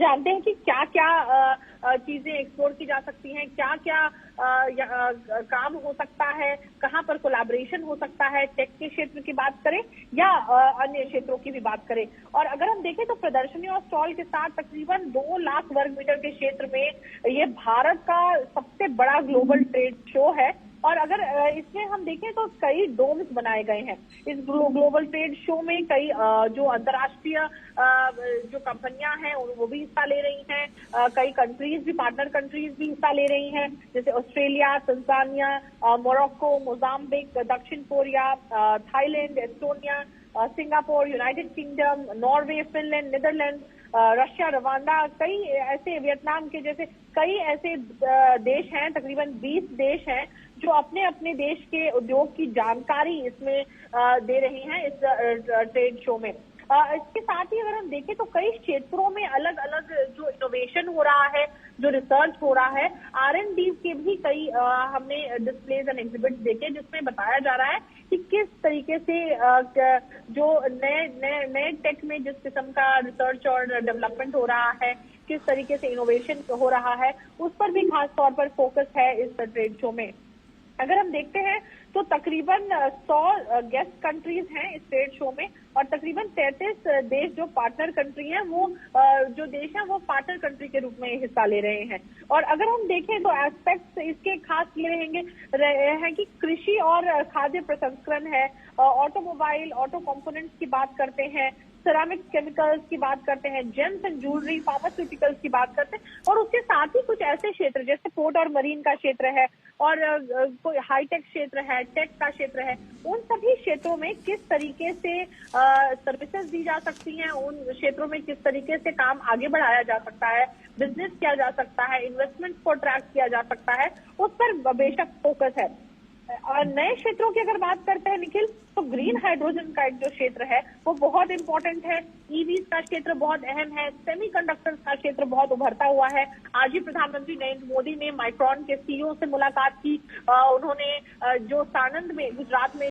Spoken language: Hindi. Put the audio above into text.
जानते हैं कि क्या क्या चीजें एक्सप्लोर की जा सकती हैं, क्या क्या काम हो सकता है, कहां पर कोलैबोरेशन हो सकता है, टेक के क्षेत्र की बात करें या अन्य क्षेत्रों की भी बात करें। और अगर हम देखें तो प्रदर्शनी और स्टॉल के साथ तकरीबन 2 लाख वर्ग मीटर के क्षेत्र में ये भारत का सबसे बड़ा ग्लोबल ट्रेड शो है। और अगर इसमें हम देखें तो कई डोम्स बनाए गए हैं। इस ग्लोबल ट्रेड शो में कई जो अंतर्राष्ट्रीय जो कंपनियां हैं वो भी हिस्सा ले रही हैं, कई कंट्रीज भी, पार्टनर कंट्रीज भी हिस्सा ले रही हैं, जैसे ऑस्ट्रेलिया, तंजानिया, मोरक्को, मोजाम्बिक, दक्षिण Korea, Thailand, Estonia, Singapore, United Kingdom, Norway, Finland, Netherland, Russia, Rwanda, कई ऐसे, वियतनाम के जैसे कई ऐसे देश हैं, तकरीबन 20 देश हैं जो अपने अपने देश के उद्योग की जानकारी इसमें दे रही हैं इस ट्रेड शो में। इसके साथ ही अगर हम देखें तो कई क्षेत्रों में अलग अलग जो इनोवेशन हो रहा है, जो रिसर्च हो रहा है, R&D के भी कई हमने डिस्प्लेज एंड एग्जिबिट देखे जिसमें बताया जा रहा है कि किस तरीके से जो नए टेक में जिस किस्म का रिसर्च और डेवलपमेंट हो रहा है, किस तरीके से इनोवेशन हो रहा है, उस पर भी खास तौर पर फोकस है इस ट्रेड शो में। अगर हम देखते हैं तो तकरीबन 100 गेस्ट कंट्रीज हैं इस ट्रेड शो में और तकरीबन 33 देश जो पार्टनर कंट्री हैं वो जो देश हैं वो पार्टनर कंट्री के रूप में हिस्सा ले रहे हैं। और अगर हम देखें तो एस्पेक्ट्स इसके खास ये हैं कि कृषि और खाद्य प्रसंस्करण है, ऑटोमोबाइल, ऑटो कंपोनेंट्स की बात करते हैं, सेरामिक केमिकल्स की बात करते हैं, जेम्स एंड ज्वेलरी, फार्मास्यूटिकल्स की बात करते हैं, और उसके साथ ही कुछ ऐसे क्षेत्र जैसे पोर्ट और मरीन का क्षेत्र है और कोई हाईटेक क्षेत्र है, टेक का क्षेत्र है, उन सभी क्षेत्रों में किस तरीके से सर्विसेज दी जा सकती हैं, उन क्षेत्रों में किस तरीके से काम आगे बढ़ाया जा सकता है, बिजनेस किया जा सकता है, इन्वेस्टमेंट को ट्रैक किया जा सकता है, उस पर बेशक फोकस है। और नए क्षेत्रों की अगर बात करते हैं निखिल, तो ग्रीन हाइड्रोजन का एक जो क्षेत्र है वो बहुत इंपॉर्टेंट है, ईवीज का क्षेत्र बहुत अहम है, सेमीकंडक्टर्स का क्षेत्र बहुत उभरता हुआ है। आज ही प्रधानमंत्री नरेंद्र मोदी ने माइक्रॉन के CEO से मुलाकात की, उन्होंने जो सानंद में, गुजरात में